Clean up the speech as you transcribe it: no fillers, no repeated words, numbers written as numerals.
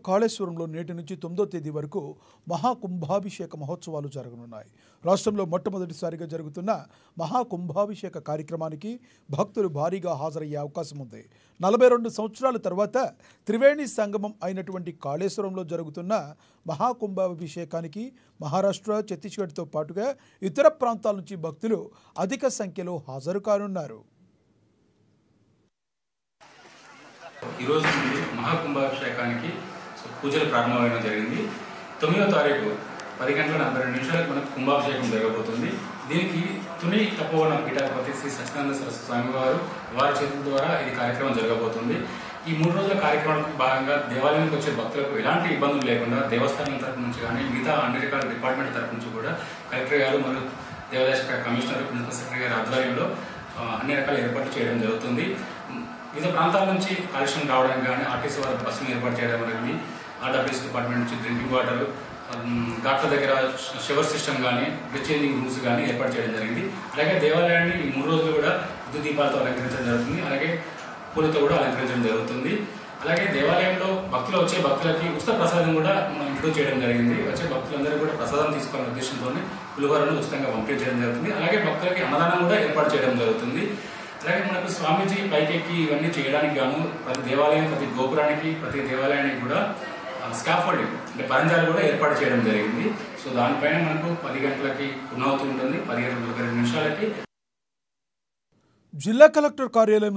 కాళేశ్వరంలో నేటి నుంచి 9వ తేదీ వరకు మహాకుంభాభిషేక మహోత్సవాలు జరగనున్నాయి. రాష్ట్రంలో మొట్టమొదటిసారిగా జరుగుతున్న మహాకుంభాభిషేక కార్యక్రమానికి భక్తులు భారీగా హాజరయ్యే అవకాశం ఉంది. 42 సంవత్సరాల తర్వాత త్రివేణి సంగమం అయినటువంటి కాళేశ్వరంలో జరుగుతున్న మహాకుంభాభిషేకానికి మహారాష్ట్ర, ఛత్తీస్గఢ్తో పాటుగా ఇతర ప్రాంతాల నుంచి భక్తులు అధిక సంఖ్యలో హాజరు కానున్నారు. ఈ రోజు నుండి మహాకుంభాభిషేకానికి పూజలు ప్రారంభమవడం జరిగింది. 9వ తారీఖు 10:42 మనకు కుంభాభిషేకం జరగబోతుంది. దీనికి తుని తపోవన పీఠాధిపతి శ్రీ సత్యనారాయణ సరస్వతి స్వామి వారి చేతుల ద్వారా ఈ కార్యక్రమం జరగబోతుంది. ఈ 3 రోజుల కార్యక్రమానికి భాగంగా దేవాలయానికి వచ్చే భక్తులకు ఎలాంటి ఇబ్బందులు లేకుండా దేవస్థానం తరపు నుంచి కానీ మిగతా అన్ని రకాల డిపార్ట్మెంట్ తరపు నుంచి కూడా కలెక్టర్ గారు మరియు దేవాదాయ శాఖ కమిషనర్, ప్రిన్సిపల్ సెక్రటరీ గారి ఆధ్వర్యంలో అన్ని రకాల ఏర్పాట్లు చేయడం జరుగుతుంది. వివిధ ప్రాంతాల నుంచి కలెక్షన్ రావడానికి కానీ ఆర్టీసీ వారి బస్సులు ఏర్పాటు చేయడం జరిగింది. ఆర్డబ్ల్యూఎస్ డిపార్ట్మెంట్ నుంచి డ్రింకింగ్ వాటర్, డాక్టర్ దగ్గర షవర్ సిస్టమ్ కానీ, బ్లడ్ చేంజింగ్ రూమ్స్ కానీ ఏర్పాటు చేయడం జరిగింది. అలాగే దేవాలయాన్ని ఈ 3 రోజులు కూడా విద్యుత్ దీపాలతో అలంకరించడం జరుగుతుంది. అలాగే పూలతో కూడా అలంకరించడం జరుగుతుంది. అలాగే దేవాలయంలో వచ్చే భక్తులకి ఉచిత ప్రసాదం కూడా మనం ఇంట్రొడ్యూస్ చేయడం జరిగింది. వచ్చే భక్తులందరూ కూడా ప్రసాదం తీసుకోవాలనే ఉద్దేశంతోనే పులిహోరను ఉచితంగా పంపించడం జరుగుతుంది. అలాగే భక్తులకి అన్నదానం కూడా ఏర్పాటు చేయడం జరుగుతుంది. అలాగే మనకు స్వామీజీ పైకెక్కి ఇవన్నీ చేయడానికి గాను ప్రతి దేవాలయం, ప్రతి గోపురానికి, ప్రతి దేవాలయానికి కూడా స్కాఫోల్డింగ్ అంటే పరంజాలు కూడా ఏర్పాటు చేయడం జరిగింది. సో దానిపైన మనకు 10 గంటలకి పూర్ణాహుతి ఉంటుంది. 15 నిమిషాలకి జిల్లా కలెక్టర్ కార్యాలయంలో